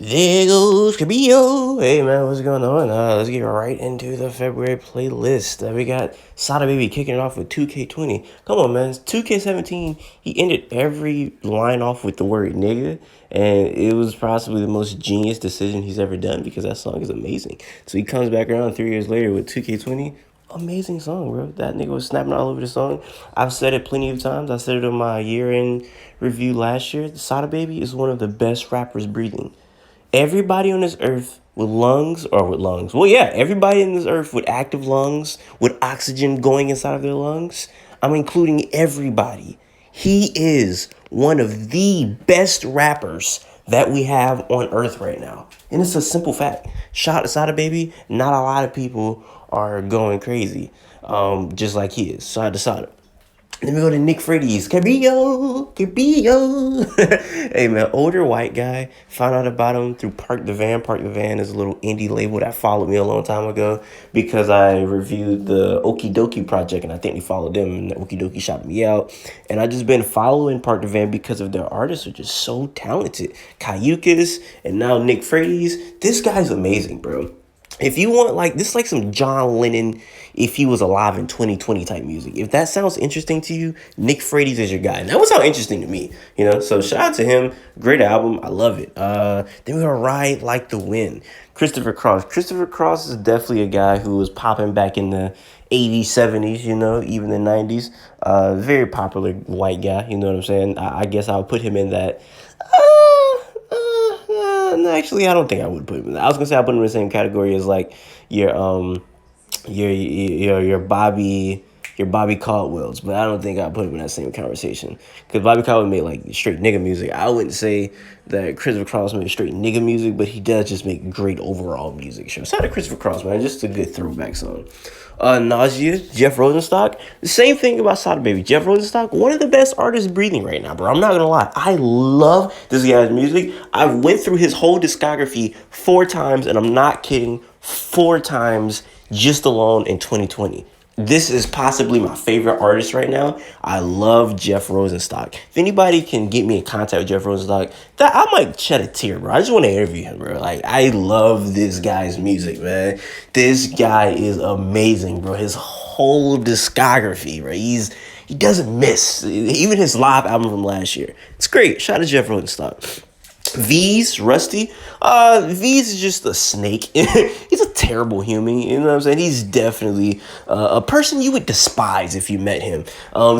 There goes Cabrillo. Hey man, what's going on? Let's get right into the February playlist. We got Sada Baby kicking it off with 2K20. Come on, man. 2K17, he ended every line off with the word nigga, and it was possibly the most genius decision he's ever done because that song is amazing. So he comes back around 3 years later with 2K20. Amazing song, bro. That nigga was snapping all over the song. I've said it plenty of times. I said it on my year-end review last year. Sada Baby is one of the best rappers breathing. Everybody on this earth with lungs, or with lungs. Well, yeah, everybody in this earth with active lungs, with oxygen going inside of their lungs. I'm including everybody. He is one of the best rappers that we have on earth right now. And it's a simple fact. Shout to Sada Baby, not a lot of people are going crazy. Just like he is. Shout out to Sada. Let me go to Nick Freddy's. Cabrillo. Hey, man, older white guy. Found out about him through Park the Van. Park the Van is a little indie label that followed me a long time ago because I reviewed the Okie Dokie project, and I think they followed them, and Okie Dokie shot me out. And I just been following Park the Van because of their artists are just so talented. Cayucas, and now Nick Freddy's. This guy's amazing, bro. If you want, like, this is like some John Lennon if he was alive in 2020 type music. If that sounds interesting to you, Nick Freitas is your guy. And that would sound interesting to me, you know? So shout out to him. Great album. I love it. Then we're going to Ride Like the Wind. Christopher Cross. Christopher Cross is definitely a guy who was popping back in the 80s, 70s, you know, even the 90s. Very popular white guy, you know what I'm saying? I guess I would put him in that. No, actually, I don't think I would put him in that. I was gonna say I put him in the same category as like your your Bobby Caldwell's, but I don't think I put him in that same conversation because Bobby Caldwell made like straight nigga music. I wouldn't say that Christopher Cross made straight nigga music, but he does just make great overall music. Sure, shout out to Christopher Cross, man, just a good throwback song. Nausea, Jeff Rosenstock. The same thing about Sada Baby. Jeff Rosenstock, one of the best artists breathing right now, bro. I'm not gonna lie. I love this guy's music. I went through his whole discography 4 times, and I'm not kidding, 4 times just alone in 2020. This is possibly my favorite artist right now. I love Jeff Rosenstock. If anybody can get me in contact with Jeff Rosenstock, that I might shed a tear, bro. I just want to interview him, bro. Like, I love this guy's music, man. This guy is amazing, bro. His whole discography, bro. He doesn't miss. Even his live album from last year. It's great. Shout out to Jeff Rosenstock. V's Rusty. V's is just a snake. He's a terrible human. You know what I'm saying? He's definitely a person you would despise if you met him.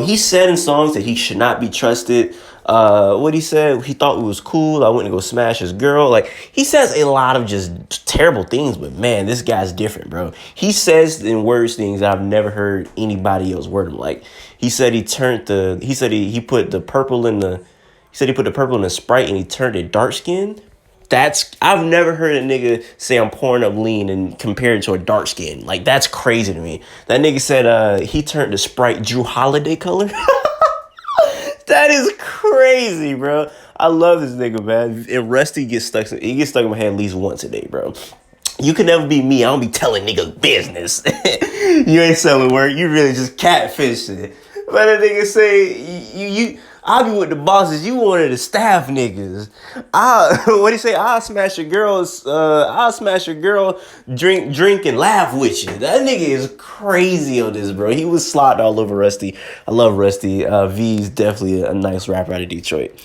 He said in songs that he should not be trusted. What he said, he thought it was cool. I went to go smash his girl. Like, he says a lot of just terrible things, but man, this guy's different, bro. He says in words things that I've never heard anybody else word him. Like, he said he put the purple in the he said he put the purple in the Sprite and he turned it dark skin. I've never heard a nigga say I'm pouring up lean and compare it to a dark skin. Like, that's crazy to me. That nigga said he turned the Sprite Drew Holiday color. That is crazy, bro. I love this nigga, man. And Rusty gets stuck in my head at least once a day, bro. You can never be me. I don't be telling niggas business. You ain't selling work. You really just catfishing. But the nigga say I be with the bosses. You one of the staff niggas. What do you say? I'll smash your girls. I'll smash your girl. Drink and laugh with you. That nigga is crazy on this, bro. He was slotted all over Rusty. I love Rusty. V's definitely a nice rapper out of Detroit.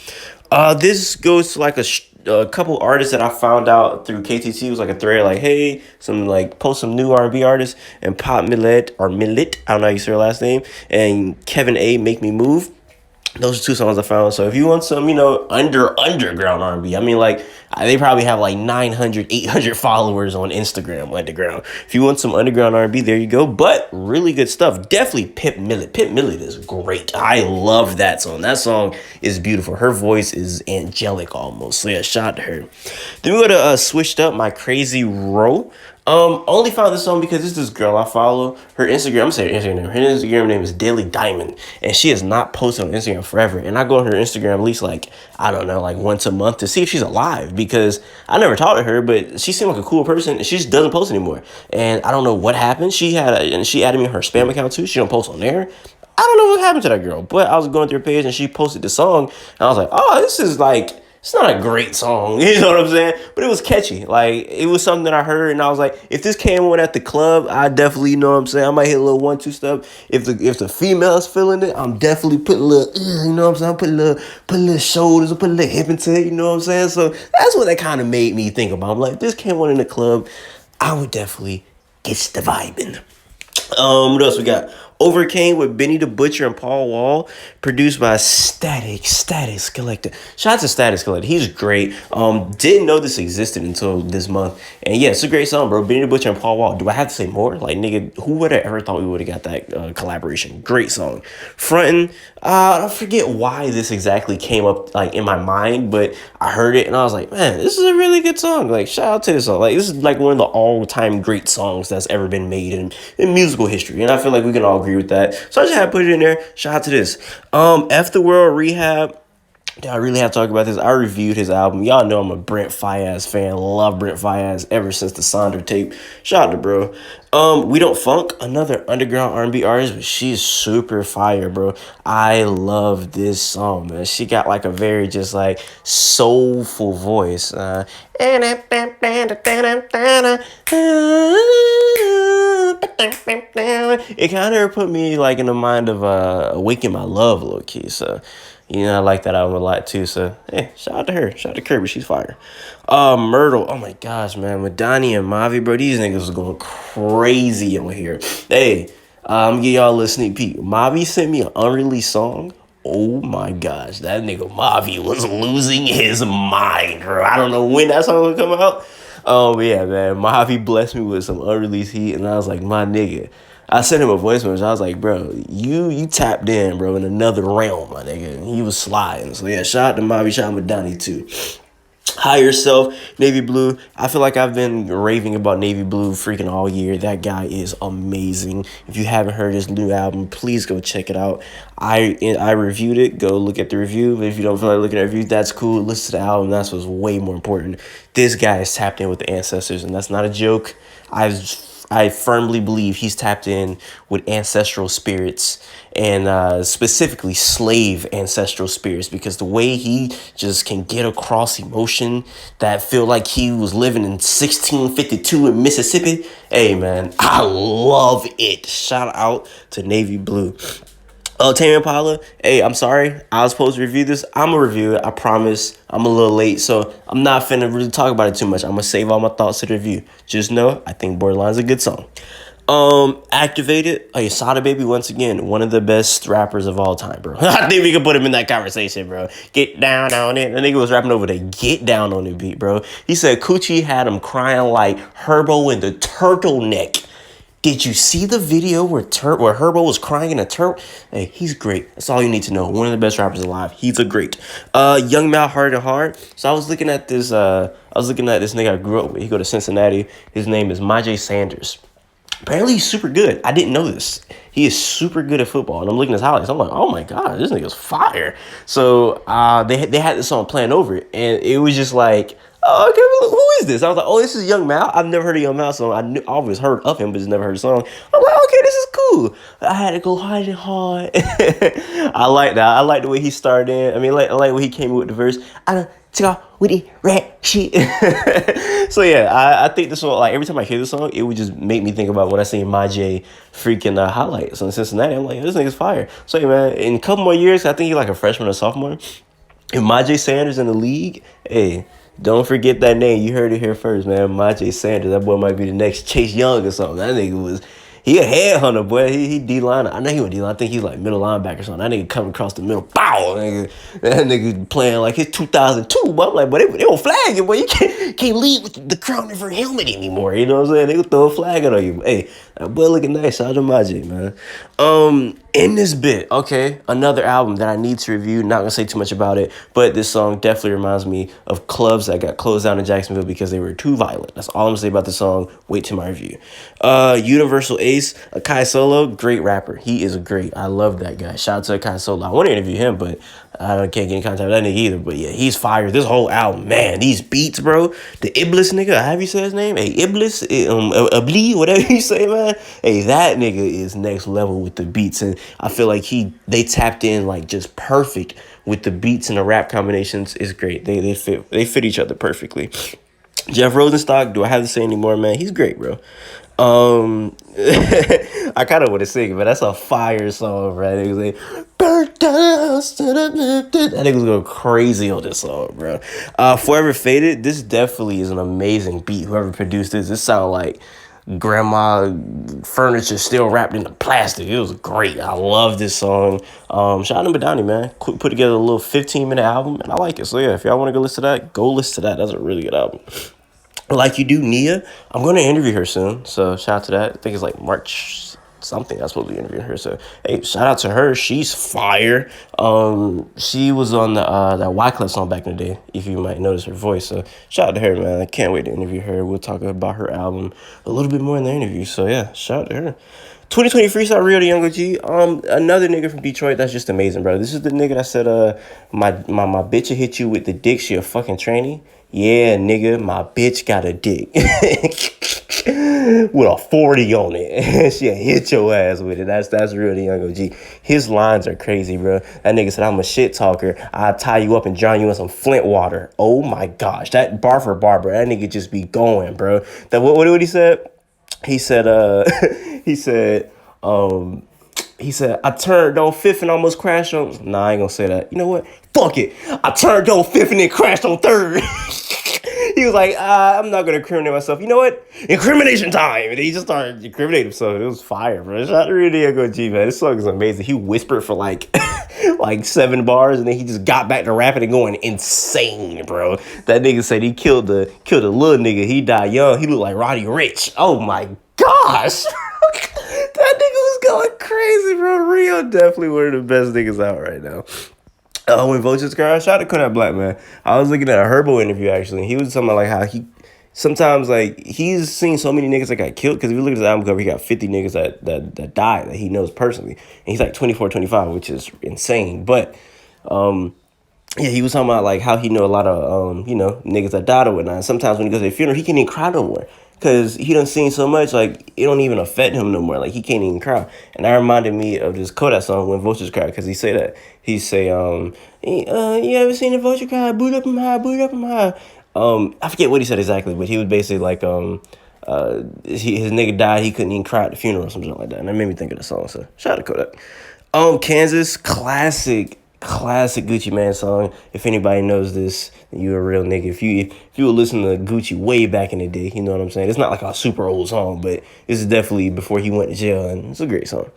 This goes to like a couple artists that I found out through KTT. It was like a thread, like, hey, post some new R&B artists, and Pop Millet, I don't know how you say her last name, and Kevin A, Make Me Move. Those are 2 songs I found. So if you want some, underground R&B, I mean, like, they probably have like 900, 800 followers on Instagram, underground. If you want some underground R&B, there you go. But really good stuff. Definitely Pip Millet. Pip Millet is great. I love that song. That song is beautiful. Her voice is angelic almost. So yeah, shout out to her. Then we go to Switched Up, My Crazy Row. Only found this song because it's this girl I follow. Her Instagram, her Instagram name is Daily Diamond, and she has not posted on Instagram forever. And I go on her Instagram at least like once a month to see if she's alive because I never talked to her, but she seemed like a cool person. And she just doesn't post anymore, and I don't know what happened. She added me on her spam account too. She don't post on there. I don't know what happened to that girl, but I was going through her page and she posted the song, and I was like, oh, this is like it's not a great song, you know what I'm saying? But it was catchy. Like, it was something that I heard, and I was like, if this came on at the club, I definitely, you know what I'm saying, I might hit a little 1-2 step. If the female's feeling it, I'm definitely putting a little, you know what I'm saying, put a little shoulders, put a little hip into it, you know what I'm saying? So that's what that kind of made me think about. I'm like, if this came on in the club, I would definitely get the vibing. What else we got? Overcame with Benny the Butcher and Paul Wall, produced by Status Collector. Shout out to Status Collector. He's great. Didn't know this existed until this month. And yeah, it's a great song, bro. Benny the Butcher and Paul Wall. Do I have to say more? Like, nigga, who would have ever thought we would have got that collaboration? Great song. Frontin', I forget why this exactly came up like in my mind, but I heard it and I was like, man, this is a really good song. Like, shout out to this song. Like, this is like one of the all-time great songs that's ever been made in musical history. And I feel like we can all agree with that. So I just had to put it in there. Shout out to this. F the World Rehab. Do I really have to talk about this? I reviewed his album. Y'all know I'm a Brent Faiyaz fan. Love Brent Faiyaz ever since the Sonder tape. Shout out to bro. We Don't Funk, another underground R&B artist, but she's super fire, bro. I love this song, man. She got like a very just like soulful voice. It kind of put me like in the mind of Awaken My Love, low key. So, you know, I like that album a lot too. So, hey, shout out to her. Shout out to Kirby. She's fire. Myrtle. Oh my gosh, man. Madani and Mavi, bro. These niggas was going crazy on here. Hey, I'm gonna give y'all a little sneak peek. Mavi sent me an unreleased song. Oh my gosh, that nigga Mavi was losing his mind, bro. I don't know when that song would come out. But yeah, man, Mavi blessed me with some unreleased heat, and I was like, my nigga. I sent him a voice message. I was like, bro, you tapped in, bro, in another realm, my nigga. And he was sliding. So yeah, shout out to Mavi, shout out to Donnie too. Higher Self, Navy Blue. I feel like I've been raving about Navy Blue freaking all year. That guy is amazing. If you haven't heard his new album, please go check it out. I reviewed it. Go look at the review. But if you don't feel like looking at the review, that's cool. Listen to the album. That's what's way more important. This guy is tapped in with the ancestors, and that's not a joke. I firmly believe he's tapped in with ancestral spirits and specifically slave ancestral spirits, because the way he just can get across emotion that feel like he was living in 1652 in Mississippi. Hey, man, I love it. Shout out to Navy Blue. Tame Impala, hey, I'm sorry. I was supposed to review this. I'm going to review it. I promise. I'm a little late, so I'm not finna really talk about it too much. I'm going to save all my thoughts to the review. Just know, I think Borderline's a good song. Activated, Sada Baby, once again, one of the best rappers of all time, bro. I think we can put him in that conversation, bro. Get down on it. The nigga was rapping over the Get Down on the beat, bro. He said Coochie had him crying like Herbo in the turtleneck. Did you see the video where Herbo was crying in a turtle? Hey, he's great. That's all you need to know. One of the best rappers alive. He's a great. Young Mal, Hard and Hard. So I was looking at this nigga I grew up with. He go to Cincinnati. His name is Myjai Sanders. Apparently he's super good. I didn't know this. He is super good at football. And I'm looking at his highlights. I'm like, oh my God, this nigga's fire. So they had this song playing over it. And it was just like, oh, okay, who is this? I was like, oh, this is Young Mal. I've never heard of Young Mal song. I always heard of him, but just never heard the song. I'm like, okay, this is cool. I had to go hard and hard. I like that. I like the way he started in. I mean, I like when he came in with the verse. I don't talk with the rat shit. So yeah, I think this song, like every time I hear this song, it would just make me think about when I see Myjai freaking highlights on Cincinnati. I'm like, this nigga's fire. So yeah, man, in a couple more years, I think he's like a freshman or sophomore. If Myjai Sanders in the league, hey, don't forget that name. You heard it here first, man. Myjai Sanders. That boy might be the next Chase Young or something. That nigga was, he a headhunter, boy. He D-line. I know he was D-line. I think he's like middle linebacker or something. That nigga coming across the middle. Bow! Nigga. That nigga playing like his 2002. But I'm like, but they don't flag you, boy. You can't lead with the crown of your helmet anymore. You know what I'm saying? They gonna throw a flag on you. Hey, that boy looking nice. Shout out to Myjai, man. In this bit, okay, another album that I need to review. Not gonna say too much about it, but this song definitely reminds me of clubs that got closed down in Jacksonville because they were too violent. That's all I'm gonna say about the song. Wait till my review. Universal Ace, Akai Solo, great rapper. He is great. I love that guy. Shout out to Akai Solo. I want to interview him, but I can't get in contact with that nigga either. But yeah, he's fire. This whole album, man, these beats, bro. The Iblis nigga, have you said his name? Hey, Iblis, Abli, whatever you say, man. Hey, that nigga is next level with the beats. And I feel like they tapped in like just perfect with the beats and the rap combinations. Is great. They fit each other perfectly. Jeff Rosenstock, do I have to say anymore, man? He's great, bro. I kind of want to sing it, but that's a fire song, bro. That nigga's like, "Burnt dust to the-" that nigga's going crazy on this song, bro. Forever Faded, this definitely is an amazing beat. Whoever produced this sound like grandma furniture still wrapped into plastic. It was great. I love this song. Shout out to Madani, man. Put together a little 15-minute album, and I like it. So yeah, if y'all want to go listen to that, go listen to that. That's a really good album. Like You Do, Nia. I'm going to interview her soon, so shout out to that. I think it's like March something. I'm supposed to be interviewing her. So hey, shout out to her. She's fire. She was on the that Wyclef song back in the day. If you might notice her voice, so shout out to her, man. I can't wait to interview her. We'll talk about her album a little bit more in the interview. So yeah, shout out to her. 2020 Freestyle Rio the Younger G. Another nigga from Detroit that's just amazing, bro. This is the nigga that said, my bitch will hit you with the dick. She a fucking tranny. Yeah, nigga, my bitch got a dick with a 40 on it. She'll hit your ass with it. That's Rio the Younger G. His lines are crazy, bro. That nigga said, I'm a shit talker. I'll tie you up and drown you in some Flint water. Oh my gosh, that bar for bar, bro. That nigga just be going, bro. That what he said? He said, he said, I turned on fifth and almost crashed on. Nah, I ain't gonna say that. You know what? Fuck it. I turned on fifth and then crashed on third. He was like, I'm not gonna incriminate myself. You know what? Incrimination time. And he just started incriminating himself. It was fire, bro. Shout out to Rio Go G, man. This song is amazing. He whispered for like like 7 bars, and then he just got back to rapping and going insane, bro. That nigga said he killed the little nigga. He died young. He looked like Roddy Ricch. Oh my gosh. That nigga was going crazy, bro. Rio definitely one of the best niggas out right now. When Vultures Cry, shout out to Kodak Black, man. I was looking at a Herbo interview, actually, and he was talking about like how he sometimes like he's seen so many niggas that got killed, because if you look at his album cover, he got 50 niggas that died that he knows personally, and he's like 24, 25, which is insane. But yeah, he was talking about like how he know a lot of niggas that died or whatnot. And sometimes when he goes to a funeral, he can't even cry no more, because he done seen so much, like it don't even affect him no more. Like he can't even cry. And that reminded me of this Kodak song, When Vultures Cry, because he say that. He say, you ever seen a vulture cry? Boot up him high, boot up him high. I forget what he said exactly, but he was basically like, his nigga died, he couldn't even cry at the funeral or something like that. And that made me think of the song. So shout out to Kodak. Kansas, classic Gucci Mane song. If anybody knows this, you a real nigga. If you were listening to Gucci way back in the day, you know what I'm saying? It's not like a super old song, but this is definitely before he went to jail, and it's a great song.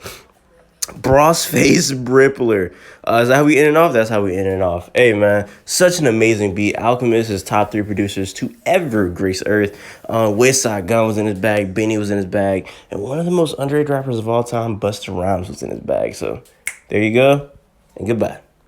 Face Brippler. Is that how we ending off? That's how we ending off. Hey, man, such an amazing beat. Alchemist is top 3 producers to ever grace Earth. Westside Gunn was in his bag. Benny was in his bag. And one of the most underrated rappers of all time, Busta Rhymes, was in his bag. So there you go, and goodbye.